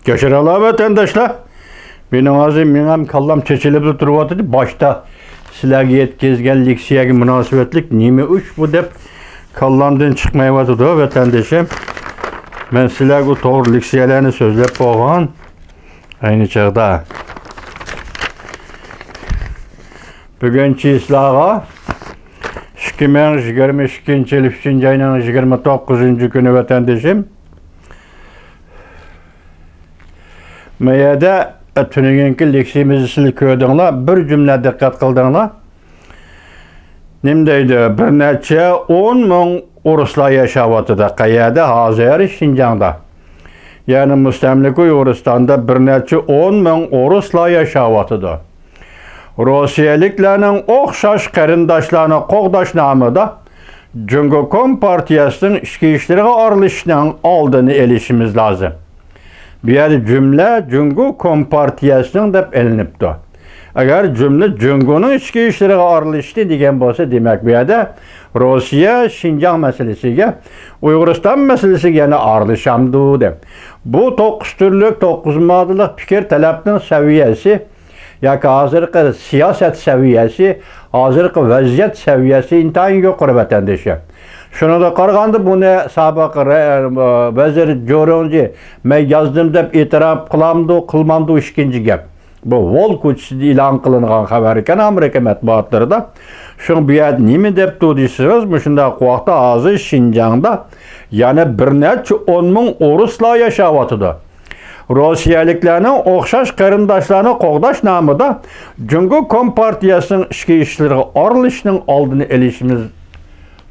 Keşiralar vatandaşlar. Benim ağzım, benim kallam çeçilip duruyordu. Başta sizlerge yetkizgen liksiyagi münasebetlik nime uç bu dep kallamdan çıkmaya vatıdı vatandaşım. Ben sizlerge doğru liksiyelerini sözlep boğan aynı çağda. Bugünkü islaha 2022 yıl 3. ayının 29. günü vatandaşım. Meyede tününkü liksiyimizi silik köydüğünler, bir cümle dikkat kıldığınlar. Nimdeydi? Bir neçe 10 min Uruslar yaşavatıda, Kayada, Hazır, Şincan'da. Yani müstemlik Uyguristan'da bir neçe 10 min Uruslar yaşavatıda. Rusiyaliklerinin okşaş qarindaşlarına qoğdaşnamıda Cumhuriyet Partiyasının işki işlerine aralışının aldığını elişimiz lazım. Bir cümle Cumhuriyet Partiyasının da elinipti. Eğer cümle Cumhuriyet'in işki işlerine aralıştı degen bolsa demek bir yerde Rusya Şincan meselesiyle Uyguristan meselesiyle aralışamdı dem. Bu 9 türlük 9 maddelik fikir talepinin seviyesi yoki hozirgi siyoset seviyesi, hozirgi vaziyat seviyesi intayin yuqori vatandaşlar. Shunga qaraganda buni sobiq vazir Jo'ronji men yozdim deb e'tirof qilamdi, qilmamdi ikkinchi gap. Bu Vol ko'chasida e'lon qilingan xabar ekan Amerika matbuotlarida. Shu bu yerda nima debdi deysiz, shunday vaqtda hozir Şinjan'da yana bir necha 10 ming Uruslar yashayotidi. Rusiyaliklarning o'xshash qarindoshlarni qo'g'dash nomida Cumhuriyet Partiyasının ishki ishlariga aralashishining oldini olishimiz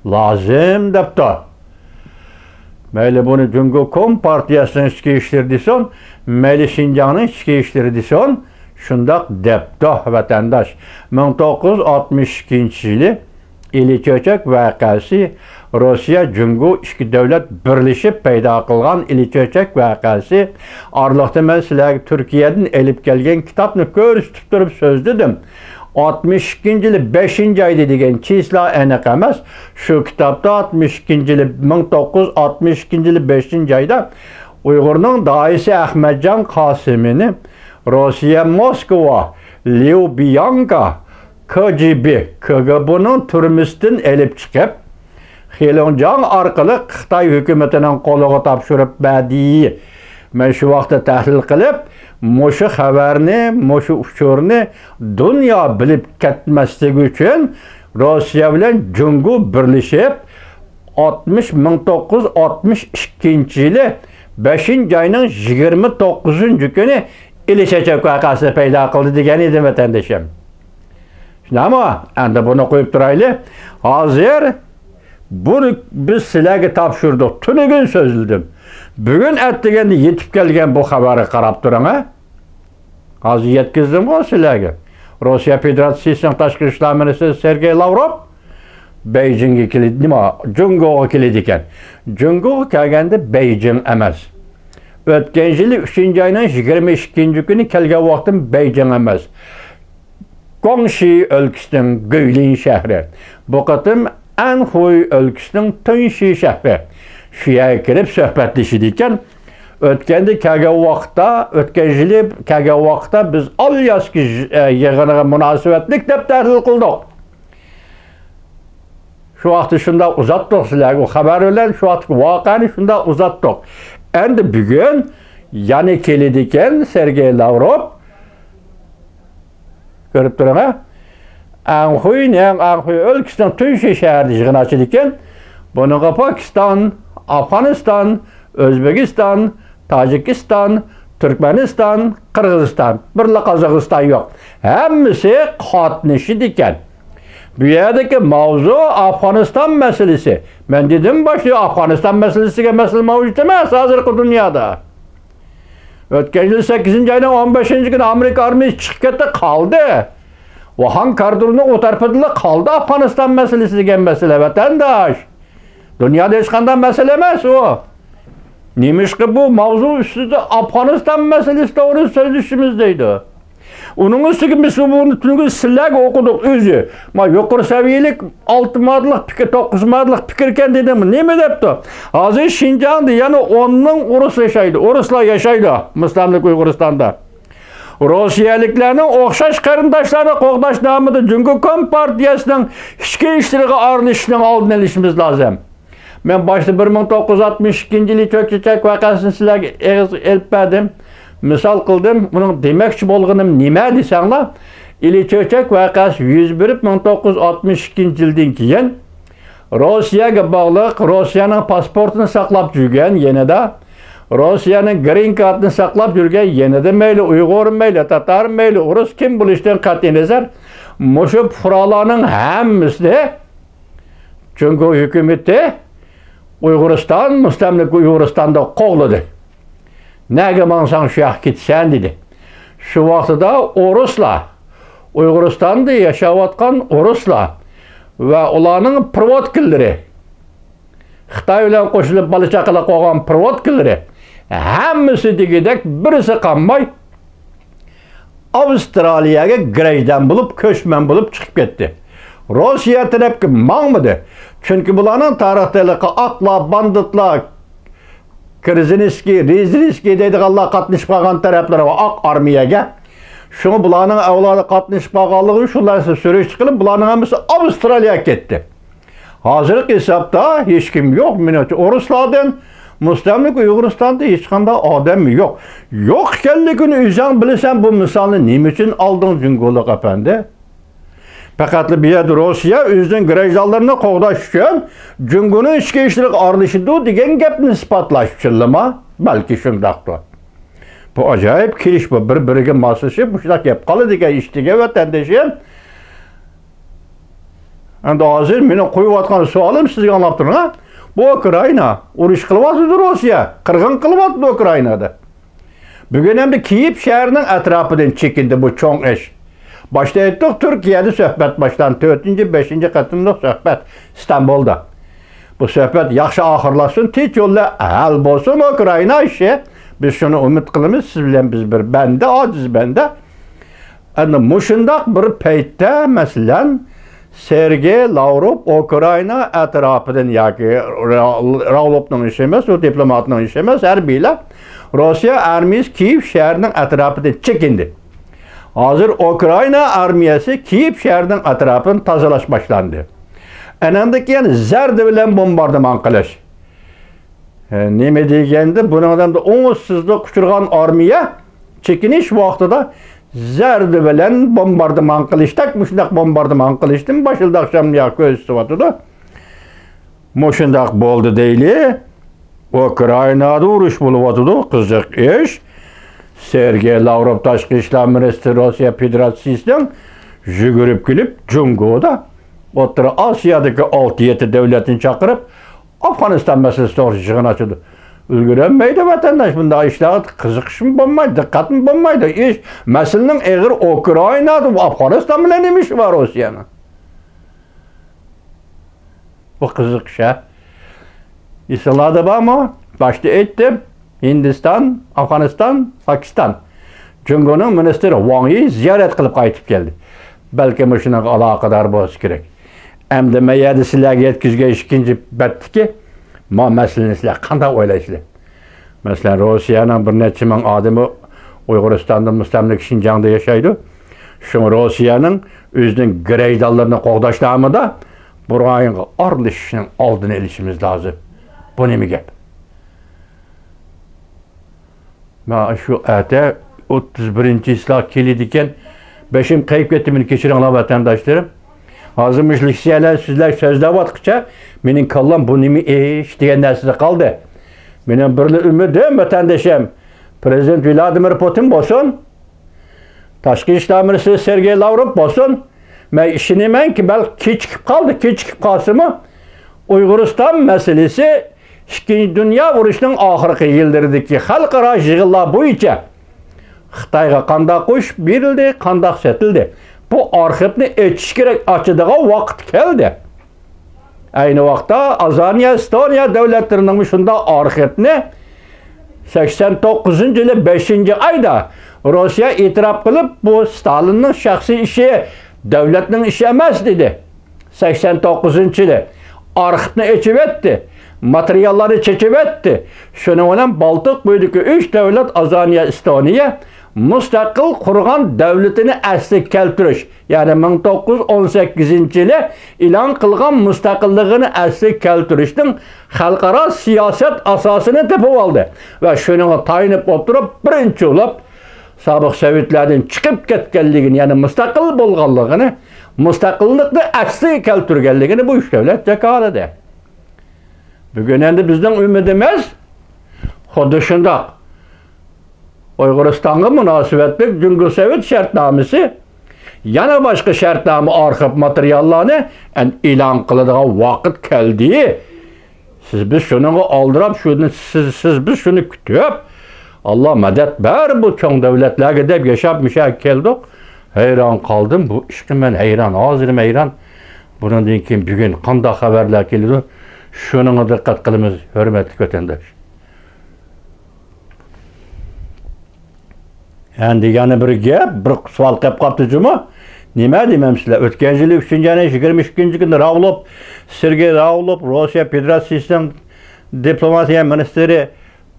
lazım debdi. Mayli buni Cumhuriyet Partiyasının ishki ishlari desin, mayli Şinjan'ın ishki ishlari desin, shundoq debdi vatandaş. 1962 yılı İliçöçek vakası Rusya Cumhuriyet iki devlet birleşip payda kılgan İliçöçek vakası aralıqda men sizlerge Türkiye'den elip gelgen kitapını görüştüp durup söz dedim. 62 yılı 5. ayda degen çisla enek emas. Şu kitapta 62 yılı 1962 yılı 5. ayda Uygur'un daisi Ahmetcan Kasım'ını Rusya Moskova Lyubyanka KGB'nin türmüsünden elip çıkıp Xilonjan arkalı Xitay hükümetinin koluğa tapşırıp badiyi men şu vaqtda tahlil qilib, mushu xabarni, mushu uçurni dünya bilip ketmasligi uchun Rossiya bilan Cumhuriyet birleşip 1962 yılı 5. ayının 29. günü İliçöçek vakası payda qildi degan edi vatandaşım. Ama endi bunu koyup duraylı. Hazır bunu biz sizlerge tapşırdık. Tünügün sözüldüm. Bugün ettigende yetip gelgen bu haberi qarab turun. Hazır yetkizdim o sizlerge. Rusya Federasyası'nın Tashqi ishlar ministri Sergey Lavrov Beijing'e kilidi, nima? Cumhuriyet'e kilidi ekan. Cumhuriyet kelganda Beijing emas. O'tgan yili 3. ayının 22. günü kelgan vaqtim Beijing emas. Gongxi өлkəsinin Guilin şəhəri. Bu qatım Anhui өлkəsinin Tunxi şəhəri. Şuya kirib söhbətləşidikkən ötkəndə kəlgən vaxtda biz Alyaski yığınığa münasibətlik deb təhlil qıldıq. Şu vaxtı şunda uzatdıq sizlərə, o xəbər bilən şu vaxtı vaqəni şunda uzatdıq. Endi bugün yani kelidikken Sergey Lavrov görüp durun. Anhui өлkəsinin Tunxi şəhərdə yığın açıdikken bununla Pakistan, Afganistan, Özbekistan, Tacikistan, Türkmenistan, Kırgızistan, birla Kazakistan yok. Hemmisi katlaşıdikken. Bu yerdeki mavzu Afganistan meselesi. Ben dedim başlıyor Afganistan meselesi mesele mevcut demez hazırki dünyada. Ötken yıl 8. ayının 15. günü Amerika armiyası çıkıp kaldı. Vahan kardurunu o tarafında kaldı Afganistan meselesi degen mesele vatandaş. Dünyada hiç kandan mesele emez o. Neymiş ki bu mavzu üstünde Afganistan meselesi de onun sözleşimizdeydi. Onun üstüne biz bunu tülgü sizlerge okuduk özü. Ma yukarı seviyelik 6 maddelik fikir, 9 maddelik fikirken dedim. Ne mi depti? Hazır Şincan'da yani onun Urus yaşaydı. Uruslar yaşaydı. Müslümanlık Uyguristan'da. Rusiyaliklarning o'xshash qarindoshlarni qo'g'dash nomida Jungo Kompartiyasining ichki ishlariga aralashishning oldini olishimiz lozim. Men boshida 1962-yil cho'kchak voqeasini sizlarga elib berdim. Misol qildim. Buning demoqchi bo'lganim nima desanglar, cho'kchak voqeasi yuz berib 1962-yildan keyin Rossiyaga bog'liq, Rossiyaning pasportini saqlab yurgan yanada Rossiyaning green card'ini saqlab yurgan yanada mayli Uyg'ur mayli Tatar mayli Rus kim bo'lishdan qat'iy nazar mushu fuqarolarning hammasini Jungo hukumati Uyg'uriston mustamlik Uyg'uristonda qo'g'ladi. Nega mansang shu yoqqa ketsan dedi. Shu vaqtida Ruslar Uyg'uristonda yashayotgan Ruslar va ularning provodkillari Xitoy bilan qo'shilib bola chaqalar qo'ygan provodkillari hammasi degidek birisi qolmay Avstraliyaga grajdan bo'lib, ko'chman bo'lib chiqib ketdi. Rossiya tarafga mangmadi. Chunki bularning tarixdagi aqlar, banditlar, Krzinskiy, Rizlinskiy deydiganlar qatnashib qolgan taraflar va oq armiyaga shuni bularning avlodi qatnashib qolganligi shularni so'rish qilib, bularning hammasi Avstraliyaga ketdi. Hozirgi hisobda hech kim yo'q. Menimcha Ruslardan mustamlik Uyg'uristonda hech qanday odam yo'q. Yo'q ekanligini o'zing bilasan, bu misolni nima uchun olding Jungolik apandi? Faqat bu yerda Rossiya o'zining grajdanlarini qo'g'dash uchun Jungoning ichki ishlariga aralashdi degan gapni isbotlash uchunmi? Balki shundaqdir. Bu ajoyib kelish bu bir-biriga moslashib, shunday gap qoladigan ishtiga vatandashim. Endi hozir meni qo'yayotgan savolim sizga anglab turing. Bu Ukraina urush qilyapti Rossiya, qirg'in qilyapti Ukrainada. Bugun ham Kiyev shahrining atrofidan chekindi bu cho'ng ish. Boshda aytdik, Turkiyada suhbat boshlandi. 4-5 qatimliq suhbat Istanbulda. Bu suhbat yaxshi oxirlashsin, tinch yo'lda hal bo'lsin Ukraina ishi. Biz shuni umid qilamiz, siz bilan biz bir banda, ojiz banda. Endi mushundaq bir paytda masalan Sergey Lavrov Ukraina atrofidan yoki Ravlovning ishi emas, u diplomatning ishi emas, harbiylar Rossiya armiyasi Kiyev shahrining atrofidan chekindi. Hozir Ukraina armiyasi Kiyev shahrining atrofini tozalash boshlandi. Anandan keyin zarda bilan bombardimon qilish. Nima deganda, buningdan o'ngsizlik uchirgan armiya chekinish vaqtida zarda bilan bombardimon qilishdak, shundaq bombardimon qilishdim. Boshida akşamga ko'z tuvatdi. Moshundaq bo'ldi deyli. Ukrainada urush bo'lyapti, qiziq ish. Sergey Lavrov tashqi ishlar ministri Rossiya Federatsiyasidan yugurib kelib Jungoda O'rta Osiyodagi 6-7 davlatni chaqirib Afg'oniston masalasi to'g'risida yig'in ochdi. Ulgurolmaydi vatandosh, bunday ishlar qiziqishim bo'lmaydi, diqqatim bo'lmaydi. Ish masalaning eg'ir Ukrainada va Afg'oniston bilan nima ishi bor Rossiyaning? Bu qiziq ish. Islarda bormi? Boshda aytdim. Hindiston, Afg'oniston, Pokiston. Jungoning ministri Wang Yi ziyorat qilib qaytib keldi. Balki shunaqa aloqador bo'lishi kerak. Endi mayada sizlarga yetkazgan ikkinchi batdiki, masalani sizlar qanday o'ylaysizlar? Masalan, Rossiyaning bir necha ming odami Uyg'uristonda mustamlik Xinjiangda yashaydi. Shu Rossiyaning o'zining grajdanlarini qo'g'dash nomida burayinga aralashishning oldini olishimiz lozim. Bu nima gap? Ma shu ata 31-islar keldi ekan, beshim qayib ketdi, meni kechiringlar vatandoshlarim. Hozir mishlikchilar sizlar so'zlayotqicha mening kallam bu nima ish degan narsada qoldi. Mening bir umidim vatandoshim Prezident Vladimir Putin bo'lsin, tashqi ishlar ministri Sergey Lavrov bo'lsin. Men ishonamanki, balki kechikib qolsa-mu, Uyg'uriston masalasi Ikkinchi dunyo urushining oxirgi yillaridagi xalqaro yig'inlar bo'yicha Xitoyga qanday qo'shib berildi, qanday sotildi. Bu arxivni achish kerak, ochadigan vaqt keldi. Ayni vaqtda Azaniya, Estoniya davlatlarining shunda arxivni 89-yili 5-oyda Rusya itiraf qilib, bu Stalinning shaxsiy ishi, davlatning ishi emas dedi. 89-yili arxivni echib etdi. Materialları çekib etdi. Şunu bilan Baltiq bo'yidagi 3 davlat Azaniya, Estoniya mustaqil qurgan davlatini asli keltirish, ya'ni 1918-yili e'lon qilgan mustaqilligini asli keltirishning xalqaro siyosat asosini tepib oldi va shuniga tayinib o'tirib birinchi bo'lib sobiq Sovetlardan chiqib ketganligini, ya'ni mustaqil bo'lganligini, mustaqillikni asli keltirganligini bu 3 davlat jakoladi. Bugün endi bizning umidimiz xuddi shundoq. Uyg'uristonga munosabatli Jungo Sovet shartnomasi yana boshqa shartnoma arxiv materiallarni e'lon qiladigan vaqt keldi. Biz shuni oldirib, biz shuni kutib, Allah madad ber bu cho'ng davlatlarga deb yashab keldik. Hayron qoldim bu ishga, men hayron, hozirim hayron. Bundan keyin bugun qanday xabarlar keladi? Şununla dikkat qilamiz, hürmetli vatandaş. Endi yana bir gap, bir savol qilib qolibdi juma. Nima deyman sizlar? O'tgan yili 3-22 kunda Ravlov, Sergey Ravlov, Rossiya Federatsiyasining diplomatiya ministri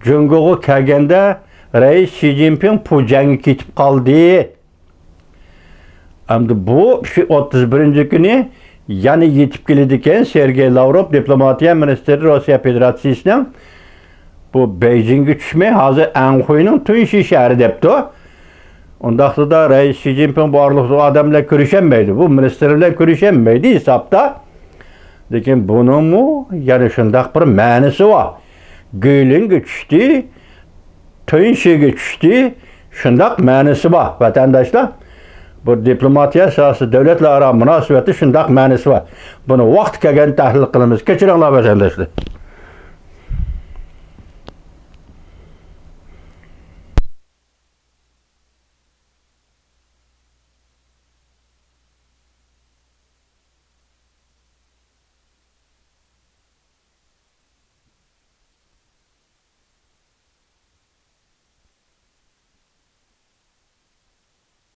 Jungo'ga kelganda Rais Xi Jinping Pujanga ketib qoldi. Endi bu 31-kuni yani yetib keladigan Sergey Lavrov diplomatiya ministri Rossiya Federatsiyasining bu Beijingga tushmay hozir Anxuyning Tunshi shahri debdi. Undaqda da Rais Xi Jinping barliq odamlar ko'rishamaydi. Bu ministerlar ko'rishamaydi hisobda. Lekin buningmi yana shundaq bir ma'nosi bor. Guylinga tushdi, Tunshiga tushdi, shundaq ma'nosi bor vatandoshlar. Bu diplomatiya sohasi davlatlararo munosabati shundaq ma'nosi bor. Buni vaqt kelgan tahlil qilamiz. Kechiringlar vatandoshlar.